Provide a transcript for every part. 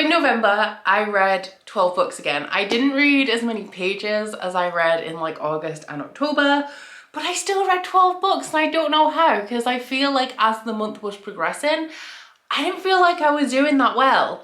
in November, I read 12 books again. I didn't read as many pages as I read in like August and October, but I still read 12 books and I don't know how, because I feel like as the month was progressing, I didn't feel like I was doing that well.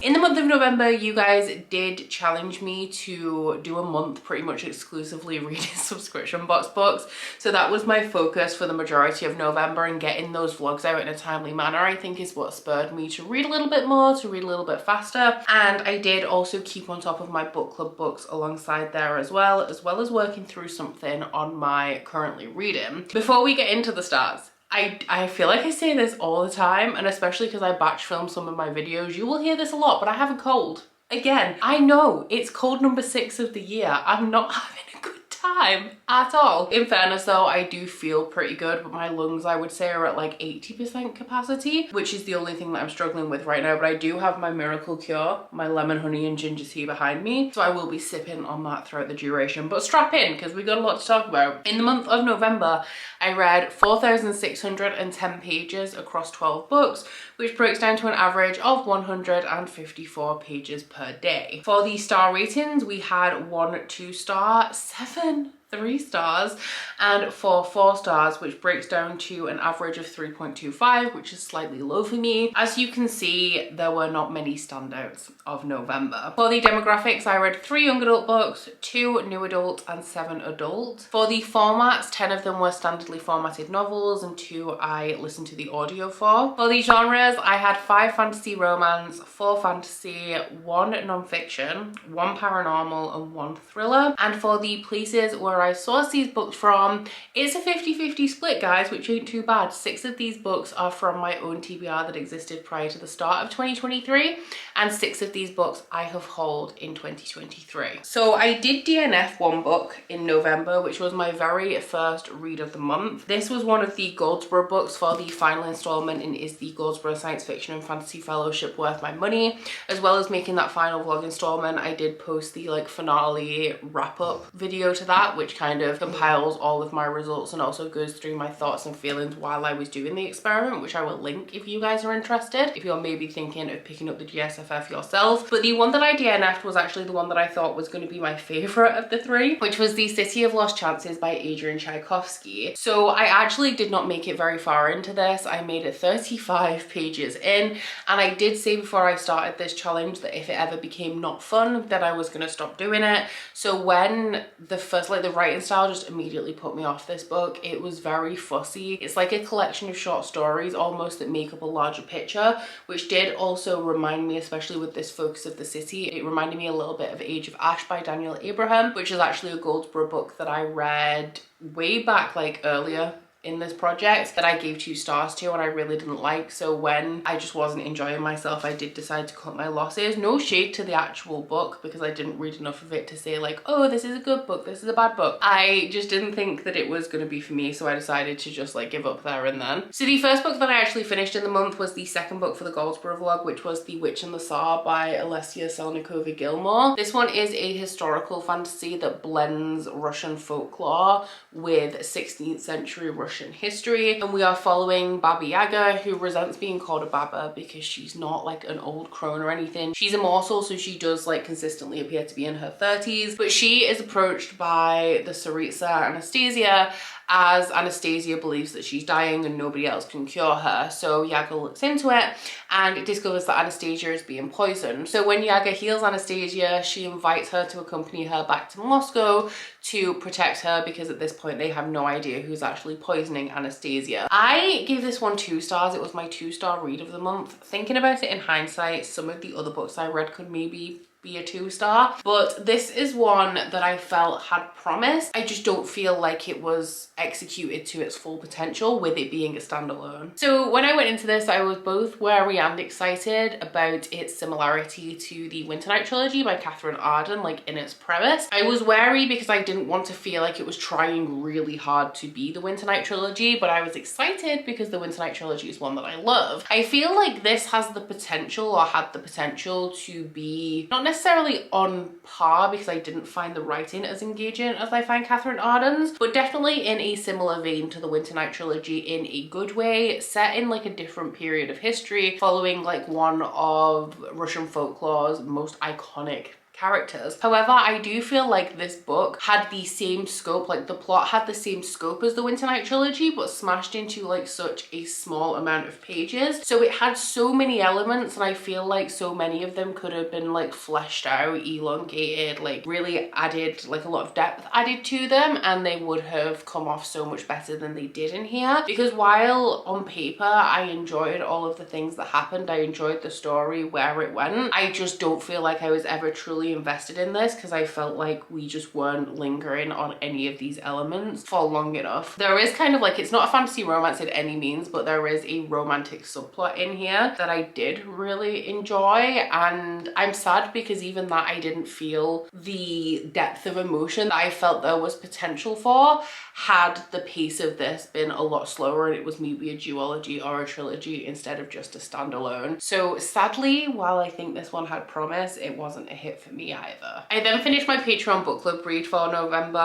In the month of November, you guys did challenge me to do a month pretty much exclusively reading subscription box books. So that was my focus for the majority of November, and getting those vlogs out in a timely manner, I think, is what spurred me to read a little bit more, to read a little bit faster. And I did also keep on top of my book club books alongside there as well as working through something on my currently reading. Before we get into the stats, I feel like I say this all the time, and especially because I batch film some of my videos, you will hear this a lot, but I have a cold. Again, I know it's cold number 6 of the year. I'm not having a good time at all. In fairness though, I do feel pretty good, but my lungs, I would say, are at like 80% capacity, which is the only thing that I'm struggling with right now. But I do have my miracle cure, my lemon, honey and ginger tea behind me, so I will be sipping on that throughout the duration. But strap in, because we got a lot to talk about. In the month of November, I read 4,610 pages across 12 books, which breaks down to an average of 154 pages per day. For the star ratings, we had 1 2-star, 7 3 stars, and 4 4 stars, which breaks down to an average of 3.25, which is slightly low for me. As you can see, there were not many standouts of November. For the demographics, I read 3 young adult books, 2 new adult and 7 adult. For the formats, 10 of them were standardly formatted novels and 2 I listened to the audio for. For the genres, I had 5 fantasy romance, 4 fantasy, 1 non-fiction, 1 paranormal and 1 thriller. And for the places where I source these books from, it's a 50-50 split, guys, which ain't too bad. 6 of these books are from my own TBR that existed prior to the start of 2023, and 6 of these books I have hauled in 2023. So I did DNF 1 book in November, which was my very first read of the month. This was one of the Goldsboro books for the final installment in Is the Goldsboro Science Fiction and Fantasy Fellowship Worth My Money? As well as making that final vlog installment, I did post the like finale wrap-up video to that, which kind of compiles all of my results and also goes through my thoughts and feelings while I was doing the experiment, which I will link if you guys are interested, if you're maybe thinking of picking up the GSFF yourself. But the one that I DNF'd was actually the one that I thought was going to be my favorite of the 3, which was The City of Lost Chances by Adrian Tchaikovsky. So I actually did not make it very far into this. I made it 35 pages in, and I did say before I started this challenge that if it ever became not fun, that I was going to stop doing it. So when the first, like, the writing style just immediately put me off this book. It was very fussy. It's like a collection of short stories almost that make up a larger picture, which did also remind me, especially with this focus of the city, it reminded me a little bit of Age of Ash by Daniel Abraham, which is actually a Goldsboro book that I read way back, like earlier in this project, that I gave 2 stars to and I really didn't like. So when I just wasn't enjoying myself, I did decide to cut my losses. No shade to the actual book, because I didn't read enough of it to say like, oh, this is a good book, this is a bad book. I just didn't think that it was going to be for me, so I decided to just like give up there and then. So the first book that I actually finished in the month was the second book for the Goldsboro vlog, which was The Witch and the Tsar by Alessia Selnikova-Gilmore. This one is a historical fantasy that blends Russian folklore with 16th century Russian history, and we are following Baba Yaga, who resents being called a Baba because she's not like an old crone or anything. She's immortal, so she does like consistently appear to be in her 30s, but she is approached by the Tsaritsa Anastasia, as Anastasia believes that she's dying and nobody else can cure her. So Yaga looks into it and discovers that Anastasia is being poisoned. So when Yaga heals Anastasia, she invites her to accompany her back to Moscow to protect her, because at this point they have no idea who's actually poisoning Anastasia. I gave this one 2 stars. It was my 2-star read of the month. Thinking about it in hindsight, some of the other books I read could maybe be a 2-star, but this is one that I felt had promise. I just don't feel like it was executed to its full potential with it being a standalone. So when I went into this, I was both wary and excited about its similarity to the Winter Night trilogy by Catherine Arden, like in its premise. I was wary because I didn't want to feel like it was trying really hard to be the Winter Night trilogy, but I was excited because the Winter Night trilogy is one that I love. I feel like this has the potential, or had the potential, to be not necessarily necessarily on par because I didn't find the writing as engaging as I find Catherine Arden's, but definitely in a similar vein to the Winter Night trilogy in a good way, set in like a different period of history, following like one of Russian folklore's most iconic characters. However, I do feel like this book had the same scope, like the plot had the same scope as the Winter Night trilogy, but smashed into like such a small amount of pages. So it had so many elements, and I feel like so many of them could have been like fleshed out, elongated, like really added like a lot of depth added to them, and they would have come off so much better than they did in here. Because while on paper I enjoyed all of the things that happened, I enjoyed the story, where it went, I just don't feel like I was ever truly invested in this, because I felt like we just weren't lingering on any of these elements for long enough. There is kind of like, it's not a fantasy romance in any means, but there is a romantic subplot in here that I did really enjoy, and I'm sad because even that I didn't feel the depth of emotion that I felt there was potential for had the pace of this been a lot slower and it was maybe a duology or a trilogy instead of just a standalone. So sadly, while I think this one had promise, it wasn't a hit for me either. I then finished my Patreon book club read for November.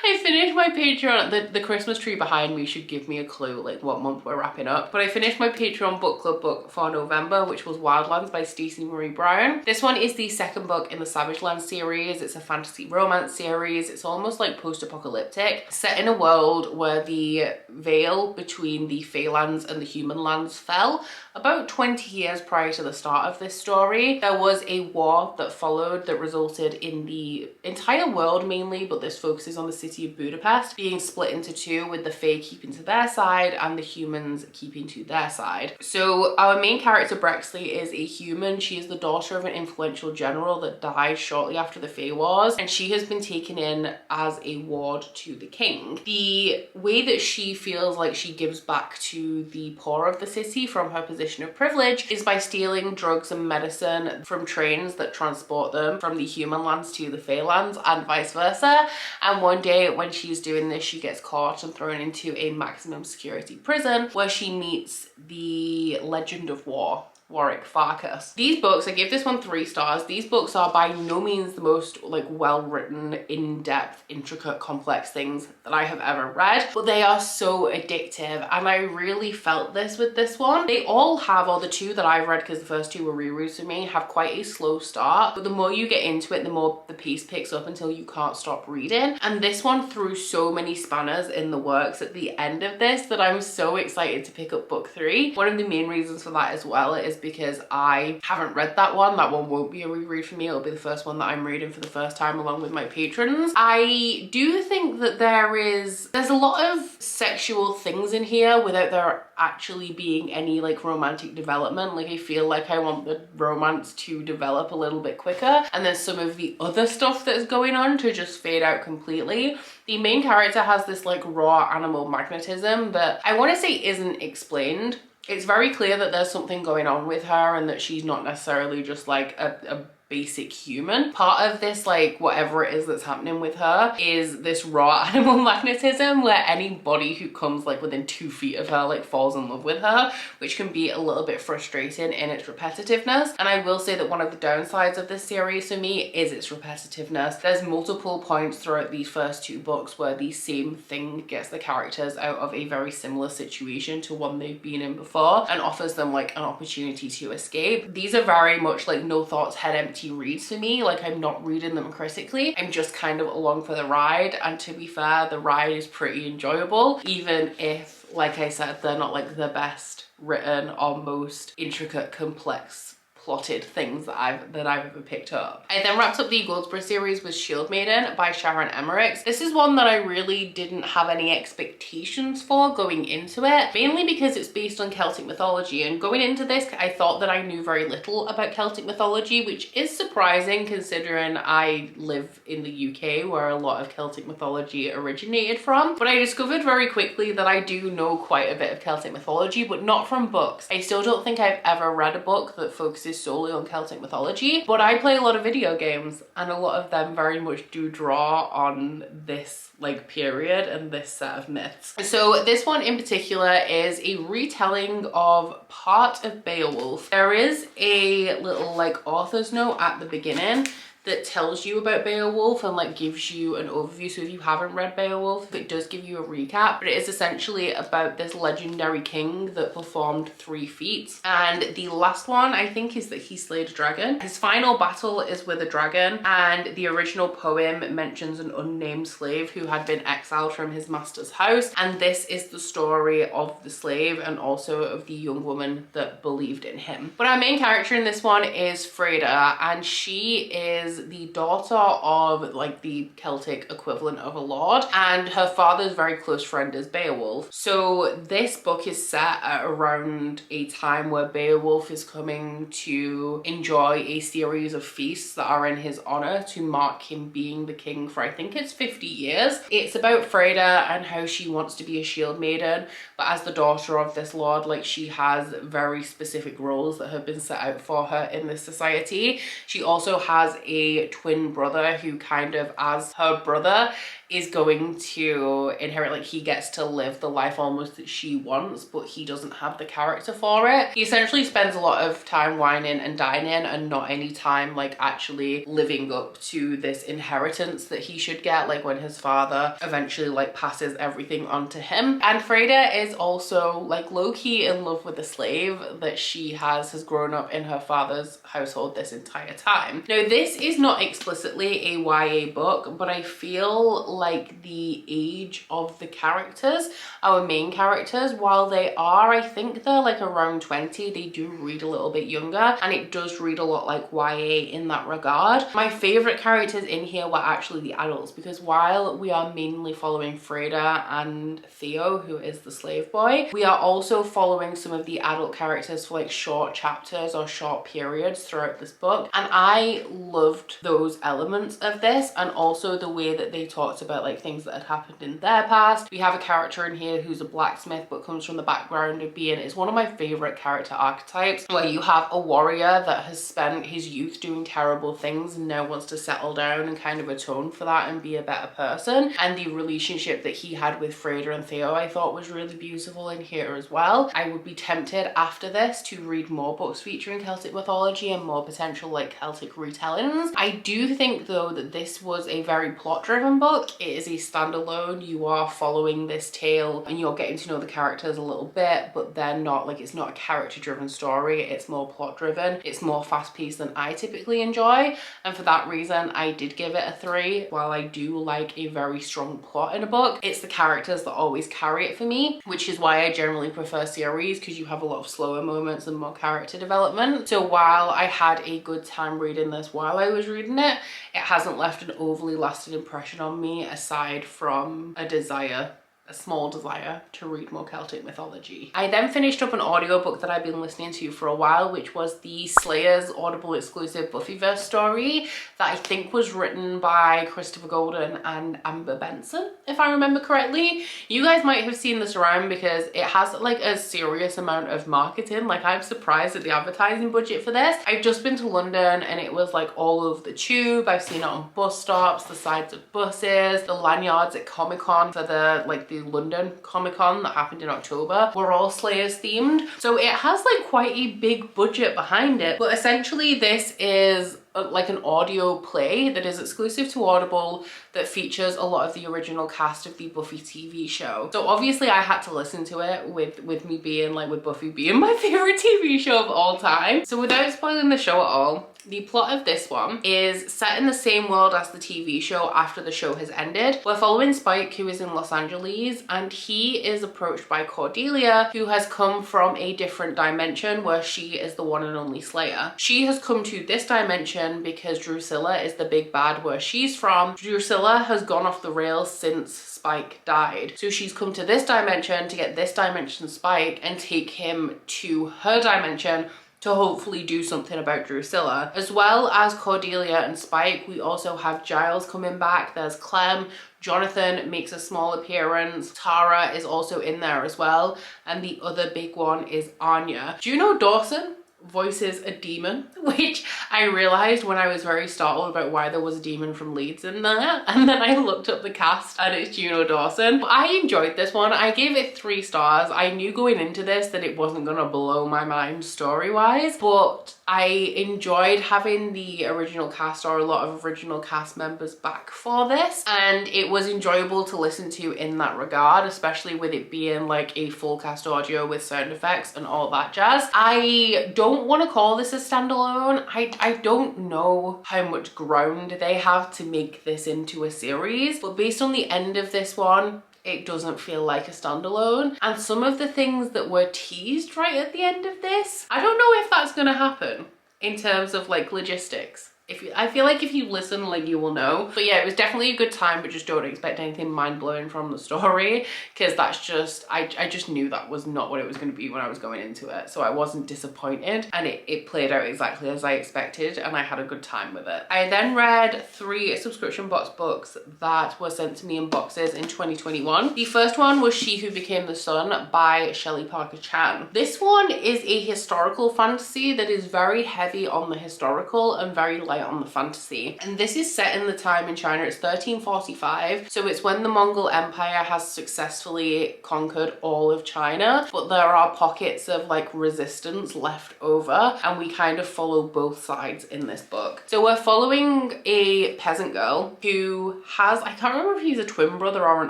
I finished my Patreon. The Christmas tree behind me should give me a clue like what month we're wrapping up. But I finished my Patreon book club book for November, which was Wildlands by Stacey Marie Brown. This one is the second book in the Savage Land series. It's a fantasy romance series. It's almost like post-apocalyptic, set in a world where the veil between the Feylands and the human lands fell about 20 years prior to the start of this story. There was a war that followed that resulted in the entire world mainly, but this focuses on the city of Budapest, being split into two, with the Fey keeping to their side and the humans keeping to their side. So our main character Brexley is a human. She is the daughter of an influential general that died shortly after the Fey Wars, and she has been taken in as a ward to the king. The way that she feels like she gives back to the poor of the city from her position of privilege is by stealing drugs and medicine from trains that transport them from the human lands to the Fey lands and vice versa. And one day when she's doing this, she gets caught and thrown into a maximum security prison where she meets the Legend of War, Warwick Farkas. These books, I gave this one 3 stars. These books are by no means the most like well-written, in-depth, intricate, complex things that I have ever read, but they are so addictive, and I really felt this with this one. They all have, or the 2 that I've read, because the first 2 were rereads for me, have quite a slow start, but the more you get into it, the more the pace picks up until you can't stop reading. And this one threw so many spanners in the works at the end of this that I'm so excited to pick up book 3. One of the main reasons for that as well is because I haven't read that one. That one won't be a reread for me. It'll be the first one that I'm reading for the first time along with my patrons. I do think that there's a lot of sexual things in here without there actually being any like romantic development. Like I feel like I want the romance to develop a little bit quicker, and then some of the other stuff that's going on to just fade out completely. The main character has this like raw animal magnetism that I want to say isn't explained. It's very clear that there's something going on with her and that she's not necessarily just like a basic human. Part of this, like whatever it is that's happening with her, is this raw animal magnetism where anybody who comes like within 2 feet of her like falls in love with her, which can be a little bit frustrating in its repetitiveness. And I will say that one of the downsides of this series for me is its repetitiveness. There's multiple points throughout these first 2 books where the same thing gets the characters out of a very similar situation to one they've been in before and offers them like an opportunity to escape. These are very much like no thoughts, head empty reads for me. Like I'm not reading them critically, I'm just kind of along for the ride, and to be fair, the ride is pretty enjoyable, even if, like I said, they're not like the best written or most intricate, complex plotted things that I've ever picked up. I then wrapped up the Goldsborough series with Shield Maiden by Sharon Emmerichs. This is one that I really didn't have any expectations for going into it, mainly because it's based on Celtic mythology, and going into this I thought that I knew very little about Celtic mythology, which is surprising considering I live in the UK where a lot of Celtic mythology originated from. But I discovered very quickly that I do know quite a bit of Celtic mythology, but not from books. I still don't think I've ever read a book that focuses focuses solely on Celtic mythology, but I play a lot of video games and a lot of them very much do draw on this like period and this set of myths. So this one in particular is a retelling of part of Beowulf. There is a little like author's note at the beginning that tells you about Beowulf and like gives you an overview. So if you haven't read Beowulf, it does give you a recap, but it is essentially about this legendary king that performed 3 feats. And the last one I think is that he slayed a dragon. His final battle is with a dragon, and the original poem mentions an unnamed slave who had been exiled from his master's house. And this is the story of the slave and also of the young woman that believed in him. But our main character in this one is Freda, and she is the daughter of like the Celtic equivalent of a lord, and her father's very close friend is Beowulf. So this book is set at around a time where Beowulf is coming to enjoy a series of feasts that are in his honor to mark him being the king for I think it's 50 years. It's about Freda and how she wants to be a shield maiden, but as the daughter of this lord, like she has very specific roles that have been set out for her in this society. She also has a twin brother who kind of as her brother is going to inherit, like he gets to live the life almost that she wants, but he doesn't have the character for it. He essentially spends a lot of time whining and dining and not any time like actually living up to this inheritance that he should get, like when his father eventually like passes everything on to him. And Freda is also like low-key in love with the slave that she has grown up in her father's household this entire time. Now this is not explicitly a YA book, but I feel like the age of the characters, our main characters, while they are, I think they're like around 20, they do read a little bit younger, and it does read a lot like YA in that regard. My favorite characters in here were actually the adults, because while we are mainly following Freda and Theo, who is the slave boy, we are also following some of the adult characters for like short chapters or short periods throughout this book, and I loved those elements of this, and also the way that they talked about like things that had happened in their past. We have a character in here who's a blacksmith but comes from the background of being, it's one of my favorite character archetypes, where you have a warrior that has spent his youth doing terrible things and now wants to settle down and kind of atone for that and be a better person. And the relationship that he had with Freda and Theo I thought was really beautiful in here as well. I would be tempted after this to read more books featuring Celtic mythology and more potential like Celtic retellings. I do think though that this was a very plot driven book. It is a standalone. You are following this tale and you're getting to know the characters a little bit, but they're not like, it's not a character driven story, it's more plot driven. It's more fast paced than I typically enjoy, and for that reason I did give it a 3. While I do like a very strong plot in a book, it's the characters that always carry it for me, which is why I generally prefer series, because you have a lot of slower moments and more character development. So while I had a good time reading this while I was reading it, it hasn't left an overly lasting impression on me, aside from a small desire to read more Celtic mythology. I then finished up an audiobook that I've been listening to for a while, which was the Slayers Audible exclusive Buffyverse story that I think was written by Christopher Golden and Amber Benson, if I remember correctly. You guys might have seen this around because it has like a serious amount of marketing. Like I'm surprised at the advertising budget for this. I've just been to London and it was like all over the tube. I've seen it on bus stops, the sides of buses, the lanyards at Comic-Con for the London Comic-Con that happened in October were all Slayers themed. So it has like quite a big budget behind it, but essentially this is like an audio play that is exclusive to Audible that features a lot of the original cast of the Buffy TV show. So obviously I had to listen to it with me being like, with Buffy being my favorite TV show of all time. So without spoiling the show at all, the plot of this one is set in the same world as the TV show after the show has ended. We're following Spike, who is in Los Angeles, and he is approached by Cordelia, who has come from a different dimension where she is the one and only Slayer. She has come to this dimension because Drusilla is the big bad where she's from. Drusilla has gone off the rails since Spike died. So she's come to this dimension to get this dimension's Spike and take him to her dimension to hopefully do something about Drusilla. As well as Cordelia and Spike, we also have Giles coming back, there's Clem, Jonathan makes a small appearance, Tara is also in there as well, and the other big one is Anya. Do you know Dawson voices a demon, which I realized when I was very startled about why there was a demon from Leeds in there, and then I looked up the cast and it's Juno Dawson. I enjoyed this one. I gave it 3 stars. I knew going into this that it wasn't gonna blow my mind story-wise, but I enjoyed having the original cast, or a lot of original cast members, back for this, and it was enjoyable to listen to in that regard, especially with it being like a full cast audio with sound effects and all that jazz. I don't want to call this a standalone. I don't know how much ground they have to make this into a series, but based on the end of this one, it doesn't feel like a standalone. And some of the things that were teased right at the end of this, I don't know if that's gonna happen in terms of like logistics. I feel like if you listen, like, you will know. But yeah, it was definitely a good time, but just don't expect anything mind-blowing from the story, because that's just, I just knew that was not what it was going to be when I was going into it. So I wasn't disappointed, and it played out exactly as I expected, and I had a good time with it. I then read 3 subscription box books that were sent to me in boxes in 2021. The first one was She Who Became the Sun by Shelley Parker Chan. This one is a historical fantasy that is very heavy on the historical and very light on the fantasy, and this is set in the time in China. It's 1345, so it's when the Mongol Empire has successfully conquered all of China, but there are pockets of like resistance left over, and we kind of follow both sides in this book. So we're following a peasant girl who has, I can't remember if he's a twin brother or an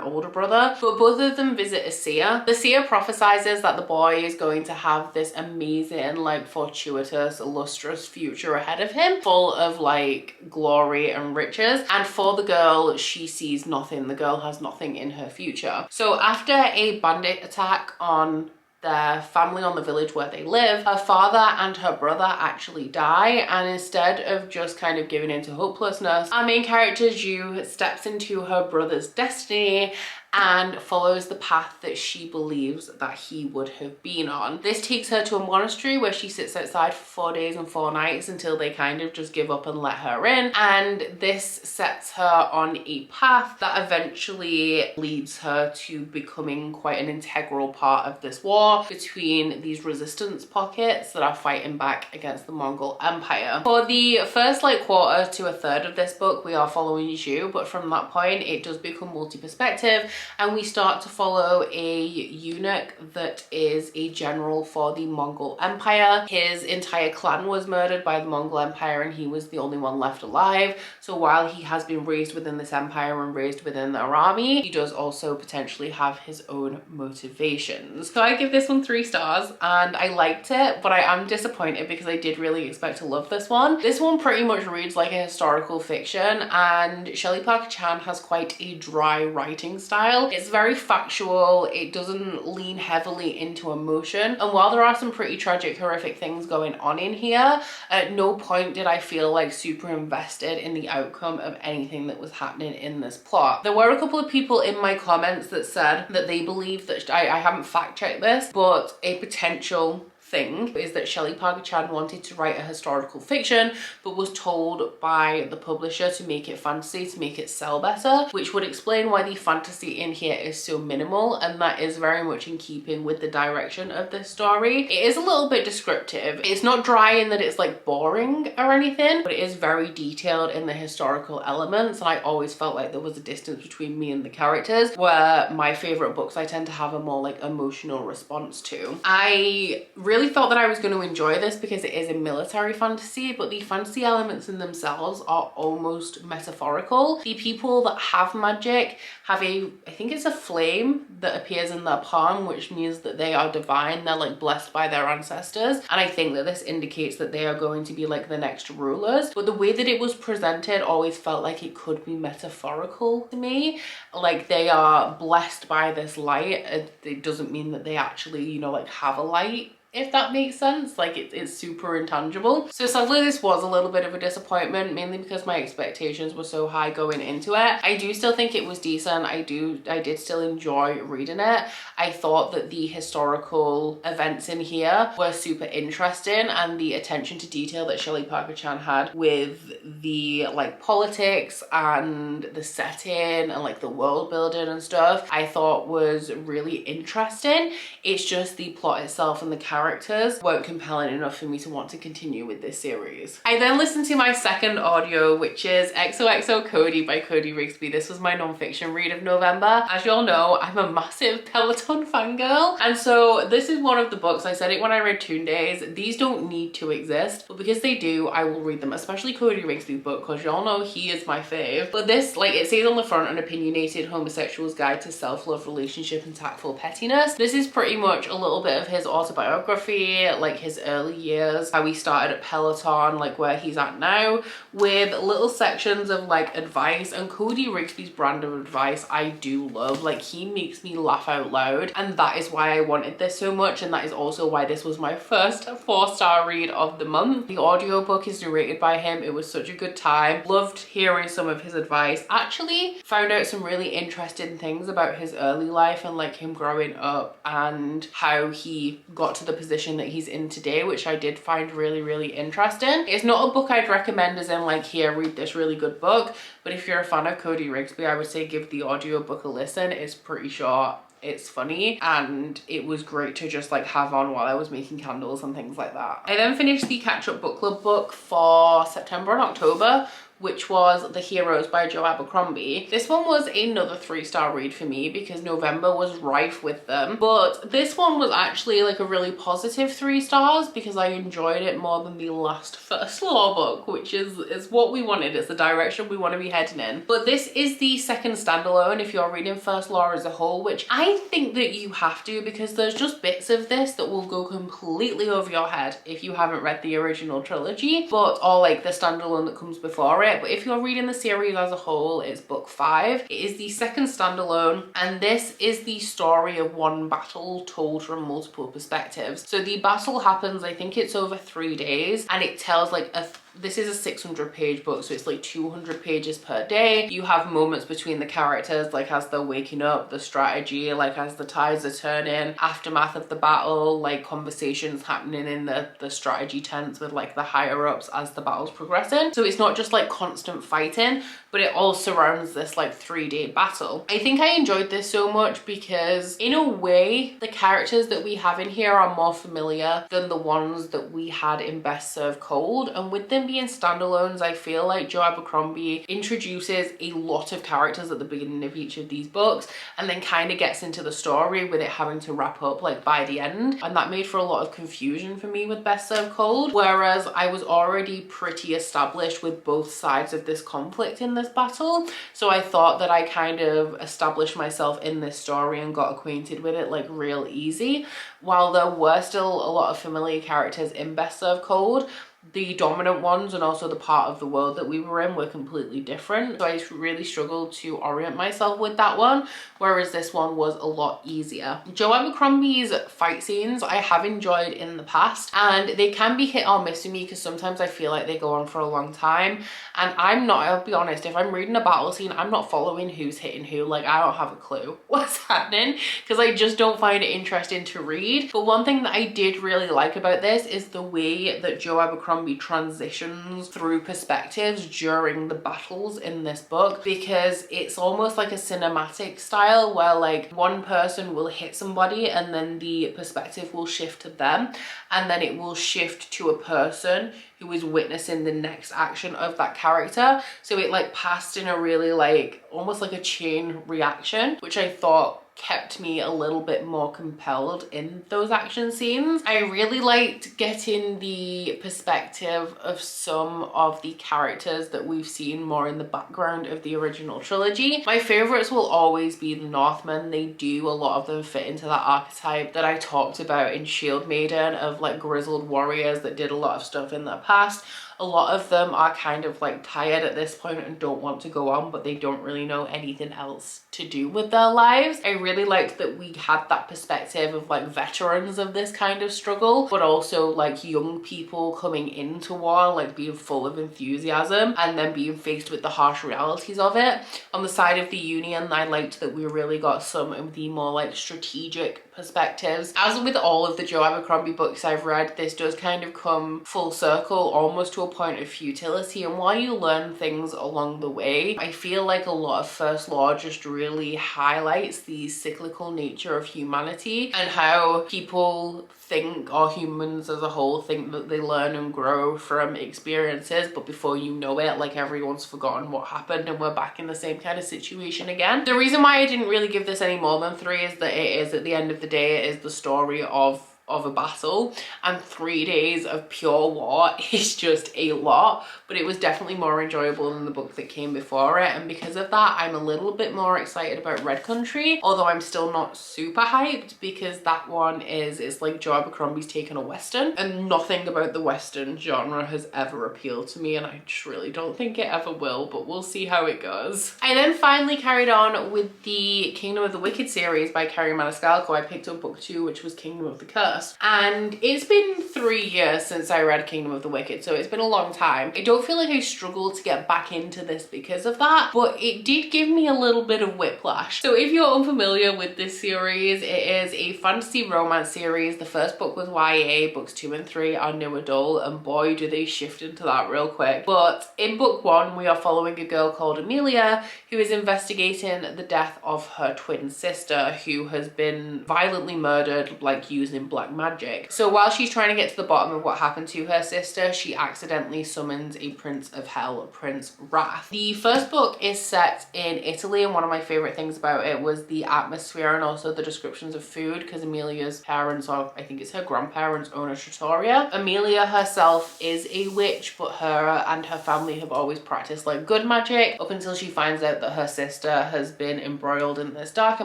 older brother, but both of them visit a seer. The seer prophesizes that the boy is going to have this amazing, like, fortuitous, illustrious future ahead of him, full of like glory and riches, and for the girl, she sees nothing. The girl has nothing in her future. So after a bandit attack on their family, on the village where they live, her father and her brother actually die, and instead of just kind of giving into hopelessness, our main character Ju steps into her brother's destiny and follows the path that she believes that he would have been on. This takes her to a monastery where she sits outside for 4 days and 4 nights until they kind of just give up and let her in, and this sets her on a path that eventually leads her to becoming quite an integral part of this war between these resistance pockets that are fighting back against the Mongol Empire. For the first like quarter to a third of this book, we are following Ju, but from that point it does become multi-perspective, and we start to follow a eunuch that is a general for the Mongol Empire. His entire clan was murdered by the Mongol Empire, and he was the only one left alive. So while he has been raised within this empire and raised within their army, he does also potentially have his own motivations. So I give this one 3 stars, and I liked it, but I am disappointed because I did really expect to love this one. This one pretty much reads like a historical fiction, and Shelley Parker Chan has quite a dry writing style. It's very factual, it doesn't lean heavily into emotion, and while there are some pretty tragic, horrific things going on in here, at no point did I feel like super invested in the outcome of anything that was happening in this plot. There were a couple of people in my comments that said that they believe that, I haven't fact checked this, but a potential thing is that Shelley Parker Chan wanted to write a historical fiction but was told by the publisher to make it fantasy to make it sell better, which would explain why the fantasy in here is so minimal, and that is very much in keeping with the direction of this story. It is a little bit descriptive. It's not dry in that it's like boring or anything, but it is very detailed in the historical elements, and I always felt like there was a distance between me and the characters, where my favorite books I tend to have a more like emotional response to. I really thought that I was going to enjoy this because it is a military fantasy, but the fantasy elements in themselves are almost metaphorical. The people that have magic have I think it's a flame that appears in their palm, which means that they are divine. They're like blessed by their ancestors, and I think that this indicates that they are going to be like the next rulers. But the way that it was presented always felt like it could be metaphorical to me, like they are blessed by this light. It doesn't mean that they actually, you know, like have a light, if that makes sense. Like it's super intangible. So sadly this was a little bit of a disappointment, mainly because my expectations were so high going into it. I do still think it was decent. I did still enjoy reading it. I thought that the historical events in here were super interesting, and the attention to detail that Shelley Parker Chan had with the like politics and the setting and like the world building and stuff, I thought was really interesting. It's just the plot itself and the characters characters weren't compelling enough for me to want to continue with this series. I then listened to my second audio, which is XOXO Cody by Cody Rigsby. This was my non-fiction read of November. As you all know, I'm a massive Peloton fangirl, and so this is one of the books, I said it when I read Toon Days, these don't need to exist, but because they do, I will read them, especially Cody Rigsby's book, because y'all know he is my fave. But this, like it says on the front, an opinionated homosexual's guide to self-love, relationship, and tactful pettiness. This is pretty much a little bit of his autobiography, like his early years, how he started at Peloton, like where he's at now, with little sections of like advice. And Cody Rigsby's brand of advice I do love. Like, he makes me laugh out loud, and that is why I wanted this so much, and that is also why this was my first 4-star read of the month. The audiobook is narrated by him. It was such a good time. Loved hearing some of his advice. Actually found out some really interesting things about his early life and like him growing up and how he got to the position that he's in today, which I did find really interesting. It's not a book I'd recommend as in like, here, read this really good book, but if you're a fan of Cody Rigsby, I would say give the audiobook a listen. It's pretty short, it's funny, and it was great to just like have on while I was making candles and things like that. I then finished the Catch Up Book Club book for September and October, which was The Heroes by Joe Abercrombie. This one was another 3-star read for me because November was rife with them. But this one was actually like a really positive 3 stars because I enjoyed it more than the last First Law book, which is what we wanted. It's the direction we want to be heading in. But this is the second standalone if you're reading First Law as a whole, which I think that you have to, because there's just bits of this that will go completely over your head if you haven't read the original trilogy, or like the standalone that comes before it. But if you're reading the series as a whole, it's book 5. It is the second standalone, and this is the story of one battle told from multiple perspectives. So the battle happens, I think it's over 3 days, and it tells like this is a 600-page book, so it's like 200 pages per day. You have moments between the characters, like as they're waking up, the strategy, like as the tides are turning, aftermath of the battle, like conversations happening in the strategy tents with like the higher ups as the battle's progressing. So it's not just like constant fighting, but it all surrounds this like 3-day battle. I think I enjoyed this so much because in a way, the characters that we have in here are more familiar than the ones that we had in Best Served Cold. And with them being standalones, I feel like Joe Abercrombie introduces a lot of characters at the beginning of each of these books and then kind of gets into the story with it having to wrap up like by the end, and that made for a lot of confusion for me with Best Served Cold, whereas I was already pretty established with both sides of this conflict in this battle. So I thought that I kind of established myself in this story and got acquainted with it like real easy. While there were still a lot of familiar characters in Best Served Cold, the dominant ones and also the part of the world that we were in were completely different. So I really struggled to orient myself with that one, whereas this one was a lot easier. Joe Abercrombie's fight scenes I have enjoyed in the past, and they can be hit or miss with me because sometimes I feel like they go on for a long time, and I'll be honest, if I'm reading a battle scene, I'm not following who's hitting who. Like, I don't have a clue what's happening because I just don't find it interesting to read. But one thing that I did really like about this is the way that Joe Abercrombie transitions through perspectives during the battles in this book, because it's almost like a cinematic style where like one person will hit somebody and then the perspective will shift to them, and then it will shift to a person who is witnessing the next action of that character. So it like passed in a really like almost like a chain reaction, which I thought kept me a little bit more compelled in those action scenes. I really liked getting the perspective of some of the characters that we've seen more in the background of the original trilogy. My favorites will always be the Northmen. They do, a lot of them fit into that archetype that I talked about in Shield Maiden of like grizzled warriors that did a lot of stuff in their past. A lot of them are kind of like tired at this point and don't want to go on, but they don't really know anything else to do with their lives. I really liked that we had that perspective of like veterans of this kind of struggle, but also like young people coming into war, like being full of enthusiasm and then being faced with the harsh realities of it. On the side of the Union, I liked that we really got some of the more like strategic perspectives. As with all of the Joe Abercrombie books I've read, this does kind of come full circle almost to a point of futility. And while you learn things along the way, I feel like a lot of First Law just really highlights the cyclical nature of humanity and how people think, or humans as a whole think, that they learn and grow from experiences, but before you know it, like, everyone's forgotten what happened and we're back in the same kind of situation again. The reason why I didn't really give this any more than 3 is that it is, at the end of the day, it is the story of a battle, and 3 days of pure war is just a lot, but it was definitely more enjoyable than the book that came before it. And because of that, I'm a little bit more excited about Red Country, although I'm still not super hyped, because that one it's like Joe Abercrombie's taken a Western, and nothing about the Western genre has ever appealed to me, and I just really don't think it ever will, but we'll see how it goes. I then finally carried on with the Kingdom of the Wicked series by Kerri Maniscalco. I picked up book 2, which was Kingdom of the Curse. And it's been 3 years since I read Kingdom of the Wicked, so it's been a long time. I don't feel like I struggled to get back into this because of that, but it did give me a little bit of whiplash. So if you're unfamiliar with this series, it is a fantasy romance series. The first book was YA, books 2 and 3 are new adult, and boy do they shift into that real quick. But in book 1, we are following a girl called Amelia who is investigating the death of her twin sister, who has been violently murdered, like using black magic. So while she's trying to get to the bottom of what happened to her sister, she accidentally summons a prince of hell, Prince Wrath. The first book is set in Italy, and one of my favorite things about it was the atmosphere and also the descriptions of food, because Amelia's parents, or I think it's her grandparents, own a trattoria. Amelia herself is a witch, but her and her family have always practiced like good magic up until she finds out that her sister has been embroiled in this darker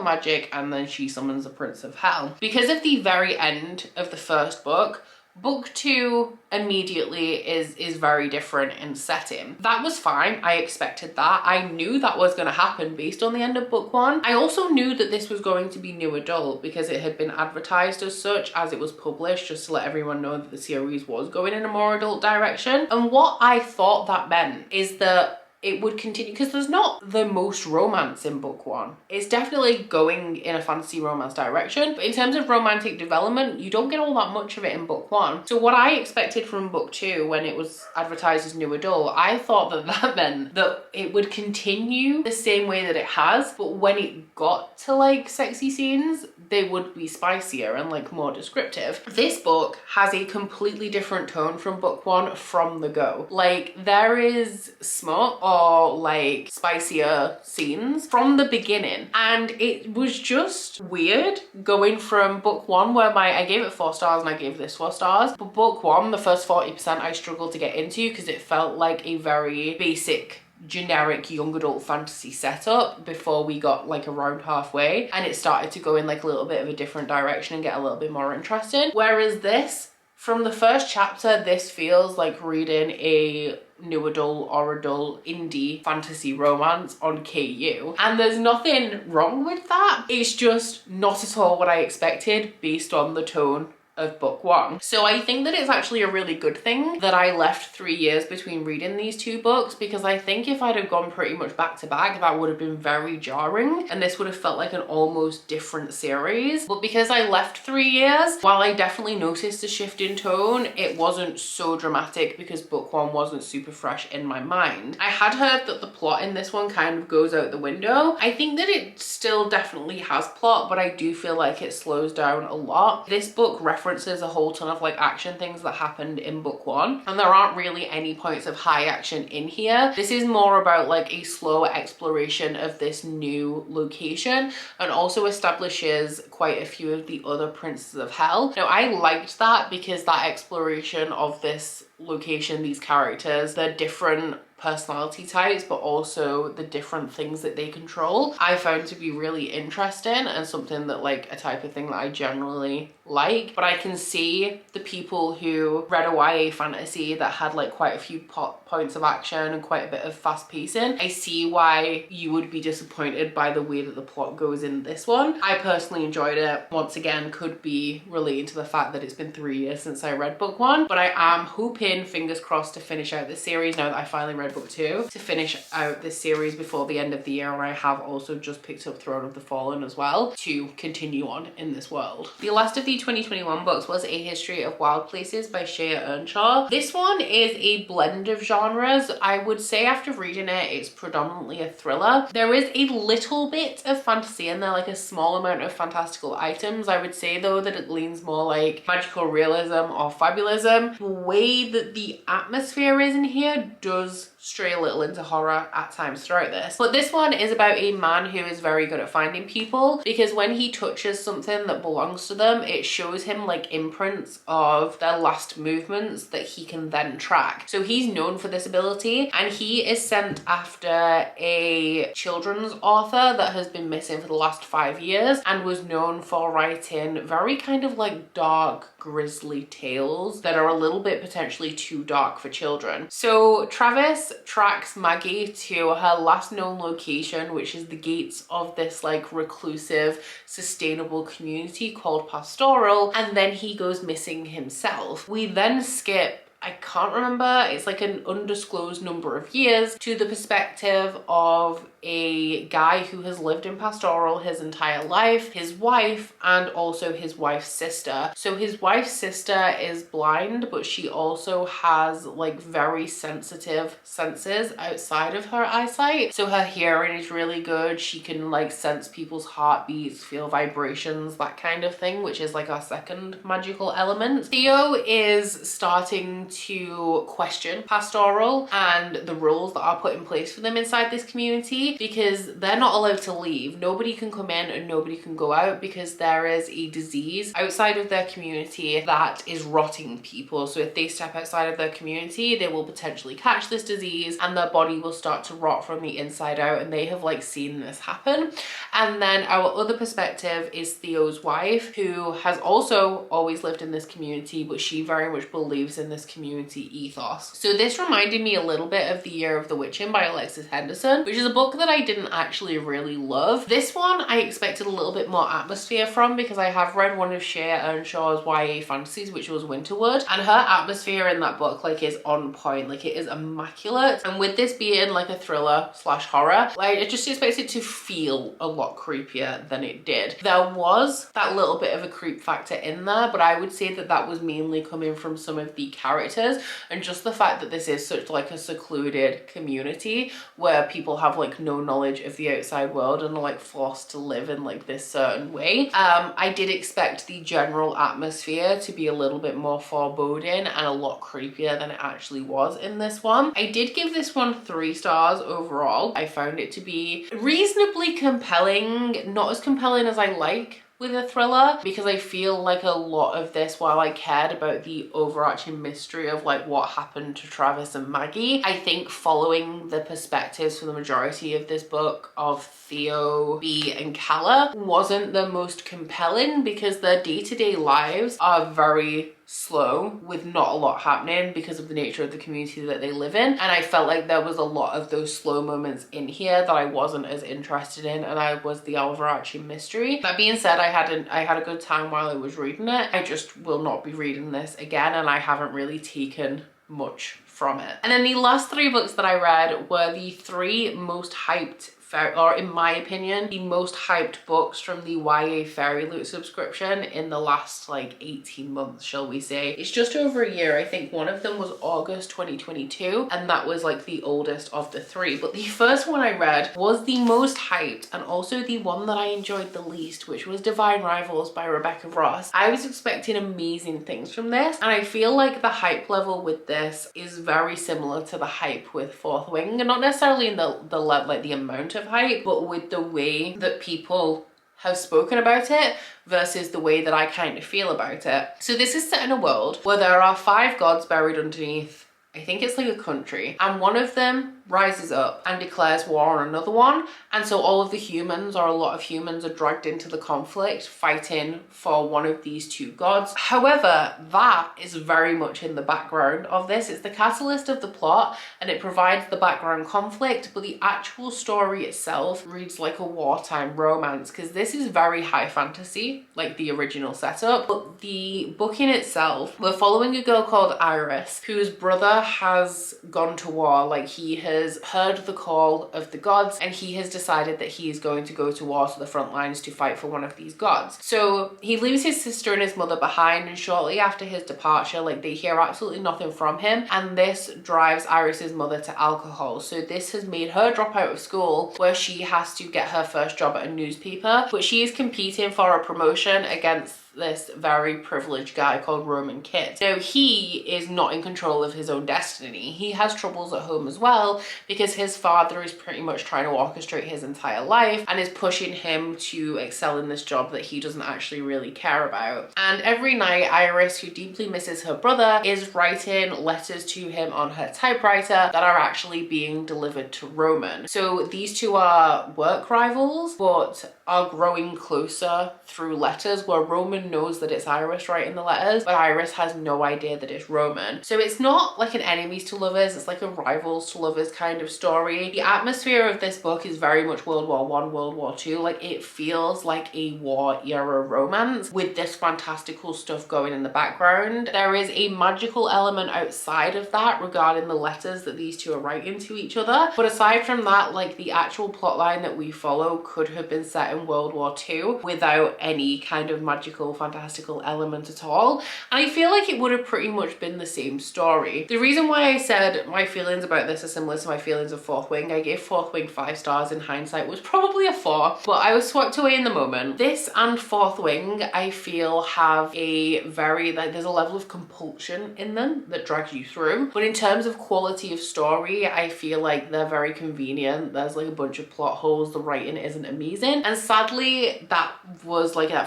magic, and then she summons a prince of hell. Because of the very end of the first book, book 2 immediately is very different in setting. That was fine. I expected that. I knew that was going to happen based on the end of book 1. I also knew that this was going to be new adult because it had been advertised as such as it was published, just to let everyone know that the series was going in a more adult direction. And what I thought that meant is that it would continue, because there's not the most romance in book 1. It's definitely going in a fantasy romance direction, but in terms of romantic development, you don't get all that much of it in book 1. So what I expected from book 2 when it was advertised as new adult, I thought that that meant that it would continue the same way that it has, but when it got to like sexy scenes, they would be spicier and like more descriptive. This book has a completely different tone from book 1 from the go. Like, there is smut or like spicier scenes from the beginning, and it was just weird going from book 1 where I gave it 4 stars and I gave this 4 stars, but book 1, the first 40% I struggled to get into because it felt like a very basic generic young adult fantasy setup before we got like around halfway, and it started to go in like a little bit of a different direction and get a little bit more interesting. Whereas this, from the first chapter, this feels like reading a new adult or adult indie fantasy romance on KU, and there's nothing wrong with that. It's just not at all what I expected based on the tone of book 1. So I think that it's actually a really good thing that I left 3 years between reading these 2 books, because I think if I'd have gone pretty much back to back, that would have been very jarring and this would have felt like an almost different series. But because I left 3 years, while I definitely noticed a shift in tone, it wasn't so dramatic because book 1 wasn't super fresh in my mind. I had heard that the plot in this one kind of goes out the window. I think that it still definitely has plot, but I do feel like it slows down a lot. This book references a whole ton of like action things that happened in book 1, and there aren't really any points of high action in here. This is more about like a slow exploration of this new location, and also establishes quite a few of the other princes of hell. Now I liked that because that exploration of this location, these characters, their different personality types, but also the different things that they control, I found to be really interesting and something that like a type of thing that I generally like. But I can see the people who read a YA fantasy that had like quite a few points of action and quite a bit of fast pacing. I see why you would be disappointed by the way that the plot goes in this one. I personally enjoyed it. Once again, could be related to the fact that it's been 3 years since I read book 1, but I am hoping, fingers crossed, to finish out this series now that I finally read my book 2 to finish out this series before the end of the year, and I have also just picked up Throne of the Fallen as well to continue on in this world. The last of the 2021 books was A History of Wild Places by Shea Earnshaw. This one is a blend of genres. I would say after reading it, it's predominantly a thriller. There is a little bit of fantasy in there, like a small amount of fantastical items. I would say though that it leans more like magical realism or fabulism. The way that the atmosphere is in here does stray a little into horror at times throughout this. But this one is about a man who is very good at finding people, because when he touches something that belongs to them, it shows him like imprints of their last movements that he can then track. So he's known for this ability, and he is sent after a children's author that has been missing for the last 5 years and was known for writing very kind of like dark, grisly tales that are a little bit potentially too dark for children. So Travis tracks Maggie to her last known location, which is the gates of this like reclusive, sustainable community called Pastoral, and then he goes missing himself. We then skip, I can't remember, it's like an undisclosed number of years, to the perspective of a guy who has lived in Pastoral his entire life, his wife, and also his wife's sister. So his wife's sister is blind, but she also has like very sensitive senses outside of her eyesight. So her hearing is really good. She can like sense people's heartbeats, feel vibrations, that kind of thing, which is like our second magical element. Theo is starting to question Pastoral and the rules that are put in place for them inside this community, because they're not allowed to leave. Nobody can come in and nobody can go out, because there is a disease outside of their community that is rotting people. So if they step outside of their community, they will potentially catch this disease and their body will start to rot from the inside out, and they have like seen this happen. And then our other perspective is Theo's wife, who has also always lived in this community, but she very much believes in this community ethos. So this reminded me a little bit of The Year of the Witching by Alexis Henderson, which is a book that I didn't actually really love. This one I expected a little bit more atmosphere from, because I have read one of Shea Earnshaw's YA fantasies, which was Winterwood, and her atmosphere in that book like is on point, like it is immaculate. And with this being like a thriller slash horror, like I just expected it to feel a lot creepier than it did. There was that little bit of a creep factor in there, but I would say that that was mainly coming from some of the characters and just the fact that this is such like a secluded community where people have like no knowledge of the outside world and are like forced to live in like this certain way. I did expect the general atmosphere to be a little bit more foreboding and a lot creepier than it actually was in this one. I did give this one 3 stars overall. I found it to be reasonably compelling, not as compelling as I like with a thriller, because I feel like a lot of this, while I cared about the overarching mystery of like what happened to Travis and Maggie, I think following the perspectives for the majority of this book of Theo, Bea, and Calla wasn't the most compelling, because their day-to-day lives are very slow with not a lot happening because of the nature of the community that they live in. And I felt like there was a lot of those slow moments in here that I wasn't as interested in, and I was the overarching mystery. That being said, I had a good time while I was reading it. I just will not be reading this again, and I haven't really taken much from it. And then the last 3 books that I read were the 3 most hyped, or in my opinion, the most hyped books from the YA Fairy Loot subscription in the last like 18 months, shall we say. It's just over a year. I think one of them was August 2022, and that was like the oldest of the 3. But the first one I read was the most hyped and also the one that I enjoyed the least, which was Divine Rivals by Rebecca Ross. I was expecting amazing things from this, and I feel like the hype level with this is very similar to the hype with Fourth Wing, and not necessarily in the amount of hype, but with the way that people have spoken about it versus the way that I kind of feel about it. So this is set in a world where there are 5 gods buried underneath, I think it's like a country, and one of them rises up and declares war on another one. And so all of the humans, or a lot of humans, are dragged into the conflict fighting for one of these two gods. However, that is very much in the background of this. It's the catalyst of the plot and it provides the background conflict, but the actual story itself reads like a wartime romance because this is very high fantasy, like the original setup. But the book in itself, we're following a girl called Iris whose brother has gone to war. Like, he has heard the call of the gods and he has decided that he is going to go to war, to the front lines, to fight for one of these gods. So he leaves his sister and his mother behind, and shortly after his departure, like, they hear absolutely nothing from him, and this drives Iris's mother to alcohol. So this has made her drop out of school, where she has to get her first job at a newspaper, but she is competing for a promotion against this very privileged guy called Roman Kid. So he is not in control of his own destiny. He has troubles at home as well because his father is pretty much trying to orchestrate his entire life and is pushing him to excel in this job that he doesn't actually really care about. And every night, Iris, who deeply misses her brother, is writing letters to him on her typewriter that are actually being delivered to Roman. So these two are work rivals, but are growing closer through letters, where Roman knows that it's Iris writing the letters, but Iris has no idea that it's Roman. So it's not like an enemies to lovers, it's like a rivals to lovers kind of story. The atmosphere of this book is very much World War I, World War II. Like, it feels like a war era romance with this fantastical stuff going in the background. There is a magical element outside of that regarding the letters that these two are writing to each other. But aside from that, like, the actual plotline that we follow could have been set in World War II without any kind of magical fantastical element at all, and I feel like it would have pretty much been the same story. The reason why I said my feelings about this are similar to my feelings of Fourth Wing, I gave Fourth Wing 5 stars, in hindsight was probably a 4, but I was swept away in the moment. This and Fourth Wing, I feel, have a very, like, there's a level of compulsion in them that drags you through, but in terms of quality of story, I feel like they're very convenient. There's like a bunch of plot holes, the writing isn't amazing, and sadly that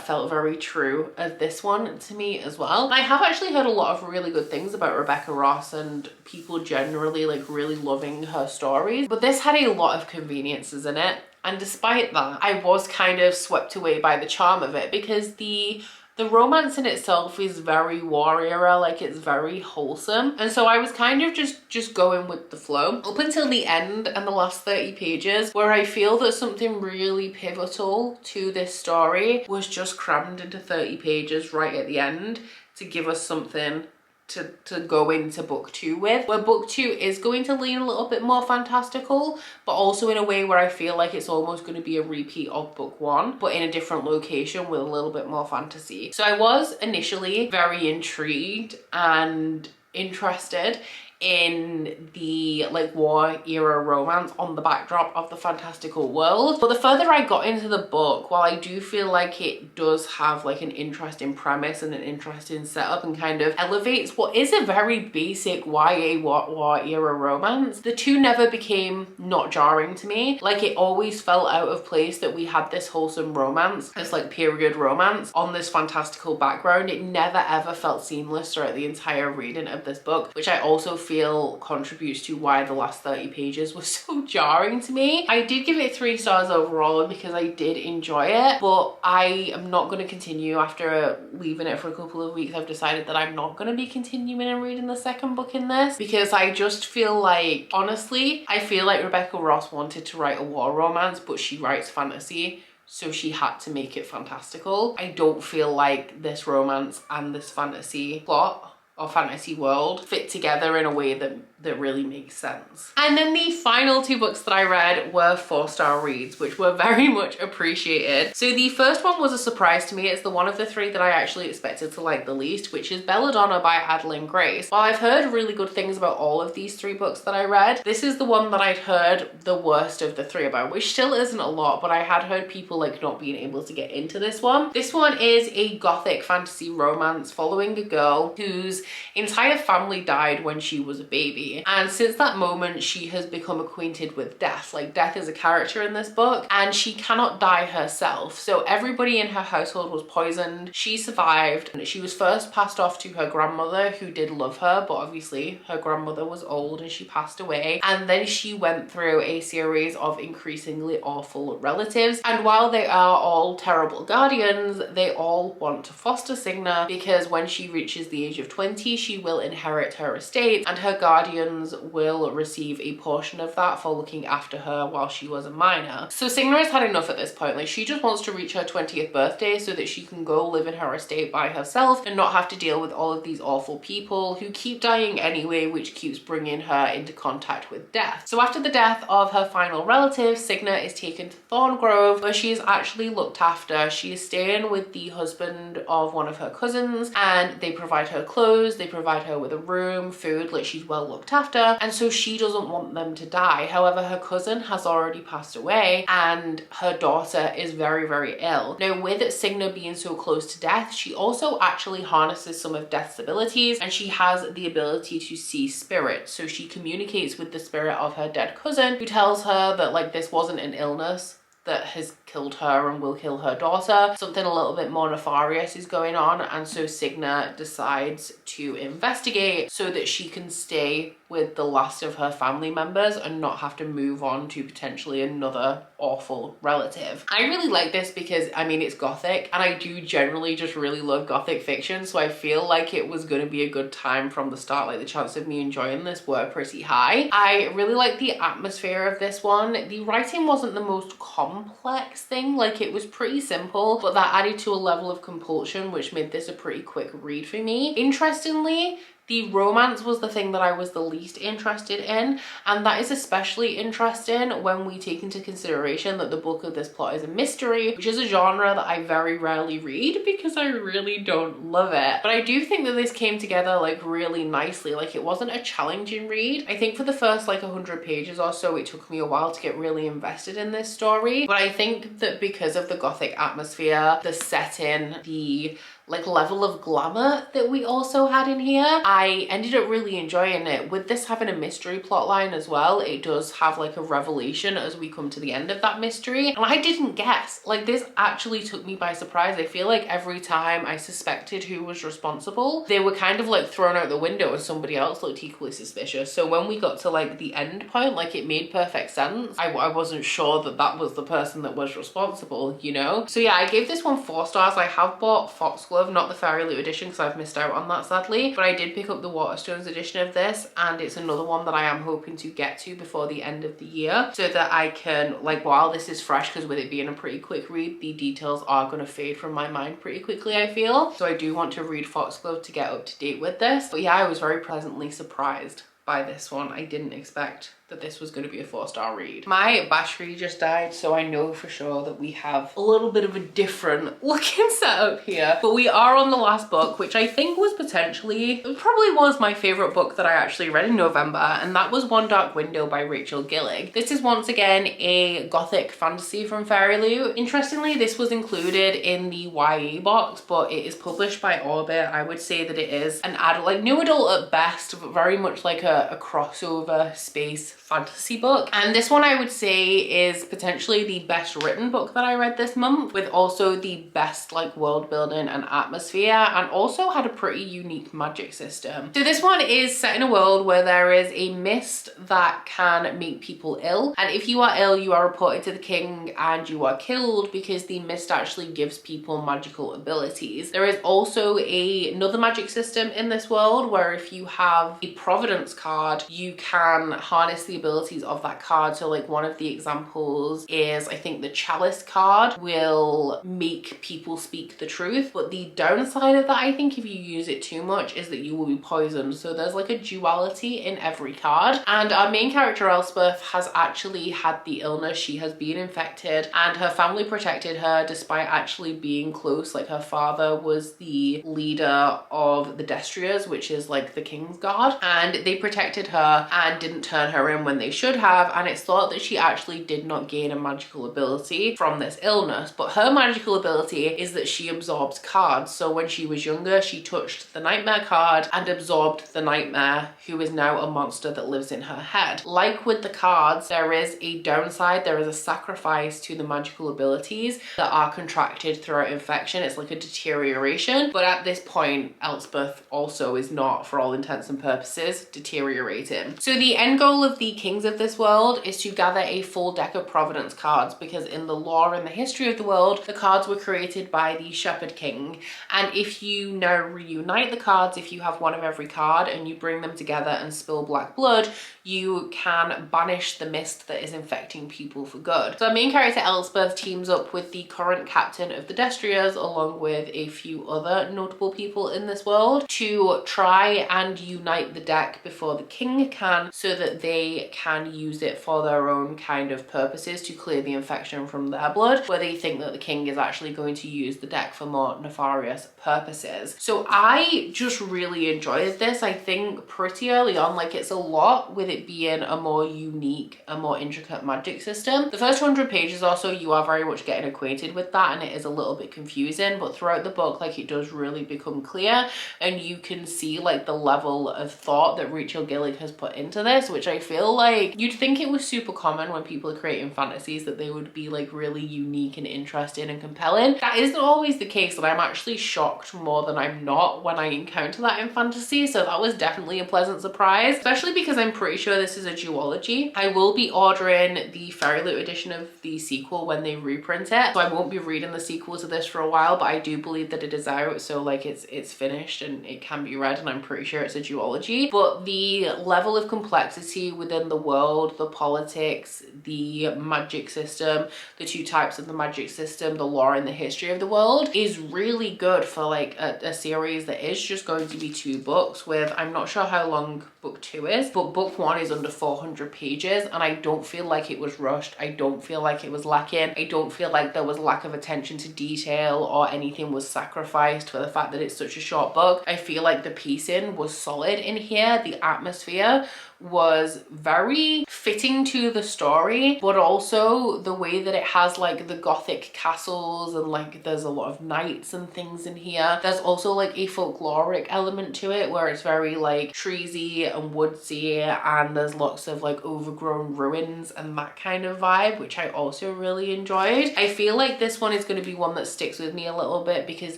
felt very true of this one to me as well. And I have actually heard a lot of really good things about Rebecca Ross and people generally like really loving her stories, but this had a lot of conveniences in it, and despite that I was kind of swept away by the charm of it because the romance in itself is very war era, like it's very wholesome, and so I was kind of just going with the flow up until the end and the last 30 pages, where I feel that something really pivotal to this story was just crammed into 30 pages right at the end to give us something to go into book 2 with, where book 2 is going to lean a little bit more fantastical, but also in a way where I feel like it's almost going to be a repeat of book 1, but in a different location with a little bit more fantasy. So I was initially very intrigued and interested in the like war era romance on the backdrop of the fantastical world, but the further I got into the book, while I do feel like it does have like an interesting premise and an interesting setup and kind of elevates what is a very basic YA war era romance, the two never became not jarring to me. Like, it always felt out of place that we had this wholesome romance, this like period romance on this fantastical background. It never ever felt seamless throughout the entire reading of this book, which I also feel contributes to why the last 30 pages was so jarring to me. I did give it 3 stars overall because I did enjoy it, but I am not going to continue. After leaving it for a couple of weeks, I've decided that I'm not going to be continuing and reading the second book in this because I just feel like, honestly, I feel like Rebecca Ross wanted to write a war romance, but she writes fantasy, so she had to make it fantastical. I don't feel like this romance and this fantasy plot or fantasy world fit together in a way that really makes sense. And then the final 2 books that I read were 4-star reads, which were very much appreciated. So the first one was a surprise to me. It's the one of the 3 that I actually expected to like the least, which is Belladonna by Adeline Grace. While I've heard really good things about all of these 3 books that I read, this is the one that I'd heard the worst of the 3 about, which still isn't a lot, but I had heard people like not being able to get into this one. This one is a gothic fantasy romance following a girl whose entire family died when she was a baby. And since that moment, she has become acquainted with death. Like, death is a character in this book, and she cannot die herself. So everybody in her household was poisoned. She survived. And she was first passed off to her grandmother, who did love her, but obviously her grandmother was old and she passed away. And then she went through a series of increasingly awful relatives. And while they are all terrible guardians, they all want to foster Signa, because when she reaches the age of 20, she will inherit her estate, and her guardians will receive a portion of that for looking after her while she was a minor. So Signa has had enough at this point. Like, she just wants to reach her 20th birthday so that she can go live in her estate by herself and not have to deal with all of these awful people who keep dying anyway, which keeps bringing her into contact with death. So after the death of her final relative, Signa is taken to Thorngrove, where she is actually looked after. She is staying with the husband of one of her cousins, and they provide her clothes, they provide her with a room, food, like she's well looked after, and so she doesn't want them to die. However, her cousin has already passed away and her daughter is very, very ill. Now, with Signa being so close to death, she also actually harnesses some of Death's abilities, and she has the ability to see spirits. So she communicates with the spirit of her dead cousin, who tells her that, like, this wasn't an illness that has killed her and will kill her daughter. Something a little bit more nefarious is going on, and so Signa decides to investigate so that she can stay with the last of her family members and not have to move on to potentially another awful relative. I really like this because, I mean, it's gothic, and I do generally just really love gothic fiction, so I feel like it was going to be a good time from the start. Like, the chance of me enjoying this were pretty high. I really like the atmosphere of this one. The writing wasn't the most complex thing, like it was pretty simple, but that added to a level of compulsion which made this a pretty quick read for me. Interestingly, the romance was the thing that I was the least interested in, and that is especially interesting when we take into consideration that the bulk of this plot is a mystery, which is a genre that I very rarely read because I really don't love it. But I do think that this came together like really nicely. Like, it wasn't a challenging read. I think for the first like 100 pages or so, it took me a while to get really invested in this story, but I think that because of the gothic atmosphere, the setting, the like level of glamour that we also had in here, I ended up really enjoying it. With this having a mystery plot line as well, it does have like a revelation as we come to the end of that mystery, and I didn't guess. Like, this actually took me by surprise. I feel like every time I suspected who was responsible, they were kind of like thrown out the window and somebody else looked equally suspicious. So when we got to like the end point, like, it made perfect sense. I wasn't sure that that was the person that was responsible, you know? So yeah, I gave this one 4 stars. I have bought Foxglove, not the Fairy Loot edition because I've missed out on that sadly, but I did pick up the Waterstones edition of this, and it's another one that I am hoping to get to before the end of the year so that I can, like, while this is fresh, because with it being a pretty quick read, the details are going to fade from my mind pretty quickly, I feel. So I do want to read Foxglove to get up to date with this. But yeah, I was very pleasantly surprised by this one. I didn't expect that this was going to be a 4-star read. My battery just died, so I know for sure that we have a little bit of a different looking setup here. But we are on the last book, which I think was potentially, it probably was my favorite book that I actually read in November, and that was One Dark Window by Rachel Gillig. This is once again a gothic fantasy from Fairy Loot. Interestingly, this was included in the YA box, but it is published by Orbit. I would say that it is an adult, like new adult at best, but very much like a crossover space fantasy book. And this one I would say is potentially the best written book that I read this month, with also the best like world building and atmosphere, and also had a pretty unique magic system. So this one is set in a world where there is a mist that can make people ill, and if you are ill, you are reported to the king and you are killed because the mist actually gives people magical abilities. There is also another magic system in this world where if you have a Providence card, you can harness the abilities of that card. So like one of the examples is, I think the Chalice card will make people speak the truth, but the downside of that, I think, if you use it too much, is that you will be poisoned. So there's like a duality in every card, and our main character Elspeth has actually had the illness. She has been infected and her family protected her despite actually being close. Like, her father was the leader of the Destriers, which is like the King's Guard, and they protected protected her and didn't turn her in when they should have, and it's thought that she actually did not gain a magical ability from this illness, but her magical ability is that she absorbs cards. So when she was younger, she touched the nightmare card and absorbed the nightmare, who is now a monster that lives in her head. Like with the cards, there is a downside, there is a sacrifice to the magical abilities that are contracted throughout infection. It's like a deterioration, but at this point Elspeth also is not, for all intents and purposes, deteriorating. So the end goal of the kings of this world is to gather a full deck of Providence cards, because in the lore and the history of the world, the cards were created by the Shepherd King, and if you now reunite the cards, if you have one of every card and you bring them together and spill black blood, you can banish the mist that is infecting people for good. So our main character Elspeth teams up with the current captain of the Destriers, along with a few other notable people in this world, to try and unite the deck before the king can, so that they can use it for their own kind of purposes to clear the infection from their blood, where they think that the king is actually going to use the deck for more nefarious purposes. So I just really enjoyed this. I think pretty early on, like, it's a lot with it being a more unique, a more intricate magic system. The first 100 pages or so, you are very much getting acquainted with that, and it is a little bit confusing, but throughout the book, like, it does really become clear, and you can see like the level of thought that Rachel Gillig has put into this, which I feel like you'd think it was super common when people are creating fantasies, that they would be like really unique and interesting and compelling. That isn't always the case, and I'm actually shocked more than I'm not when I encounter that in fantasy, so that was definitely a pleasant surprise, especially because I'm pretty sure this is a duology. I will be ordering the Fairy Loot edition of the sequel when they reprint it, so I won't be reading the sequel to this for a while, but I do believe that it is out, so like it's finished and it can be read, and I'm pretty sure it's a duology. But the level of complexity within the world, the politics, the magic system, the two types of the magic system, the lore and the history of the world is really good for like a series that is just going to be 2 books with, I'm not sure how long book 2 is, but book 1 is under 400 pages, and I don't feel like it was rushed. I don't feel like it was lacking. I don't feel like there was lack of attention to detail or anything was sacrificed for the fact that it's such a short book. I feel like the pacing was solid in here. The atmosphere was very fitting to the story, but also the way that it has like the gothic castles, and like there's a lot of knights and things in here. There's also like a folkloric element to it where it's very like treesy and woodsy, and there's lots of like overgrown ruins and that kind of vibe, which I also really enjoyed. I feel like this one is going to be one that sticks with me a little bit because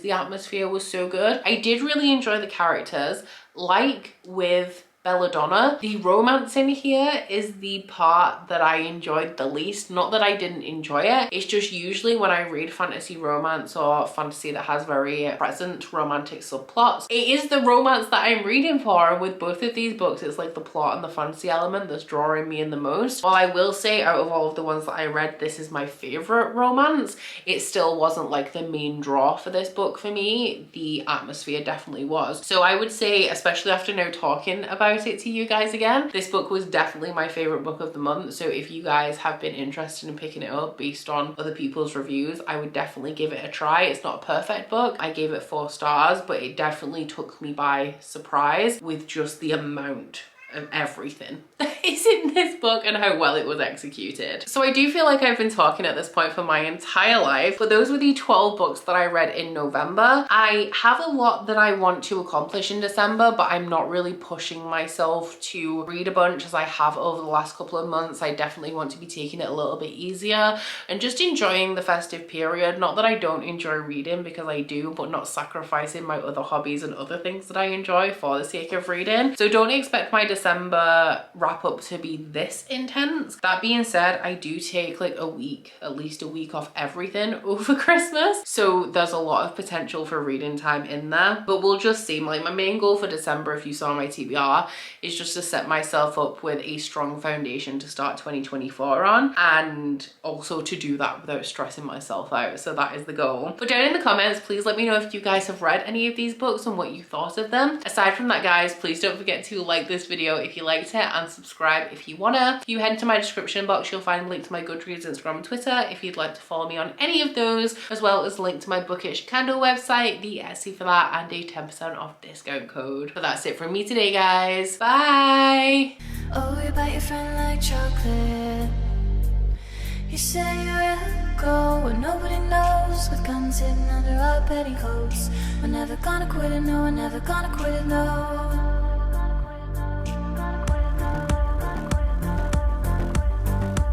the atmosphere was so good. I did really enjoy the characters. Like with Belladonna, the romance in here is the part that I enjoyed the least. Not that I didn't enjoy it, it's just usually when I read fantasy romance or fantasy that has very present romantic subplots, it is the romance that I'm reading for, and with both of these books it's like the plot and the fantasy element that's drawing me in the most. While I will say out of all of the ones that I read, this is my favorite romance, it still wasn't like the main draw for this book for me. The atmosphere definitely was. So I would say, especially after now talking about it to you guys again, this book was definitely my favorite book of the month. So if you guys have been interested in picking it up based on other people's reviews, I would definitely give it a try. It's not a perfect book. I gave it 4 stars, but it definitely took me by surprise with just the amount of everything that is in this book and how well it was executed. So I do feel like I've been talking at this point for my entire life, but those were the 12 books that I read in November. I have a lot that I want to accomplish in December, but I'm not really pushing myself to read a bunch as I have over the last couple of months. I definitely want to be taking it a little bit easier and just enjoying the festive period. Not that I don't enjoy reading, because I do, but not sacrificing my other hobbies and other things that I enjoy for the sake of reading. So don't expect my December wrap up to be this intense. That being said, I do take like a week, at least a week off everything over Christmas, so there's a lot of potential for reading time in there, but we'll just see. Like, my main goal for December, if you saw my TBR, is just to set myself up with a strong foundation to start 2024 on, and also to do that without stressing myself out. So that is the goal. But down in the comments, please let me know if you guys have read any of these books and what you thought of them. Aside from that, guys, please don't forget to like this video video if you liked it, and subscribe if you wanna. If you head into my description box, you'll find a link to my Goodreads, Instagram and Twitter if you'd like to follow me on any of those, as well as a link to my Bookish Kindle website, the Etsy for that, and a 10% off discount code. But that's it from me today, guys. Bye! Oh, you bite your friend like chocolate. You say you will go where nobody knows, with guns hidden under our petticoats. We're never gonna quit it, no, we're never gonna quit it, no.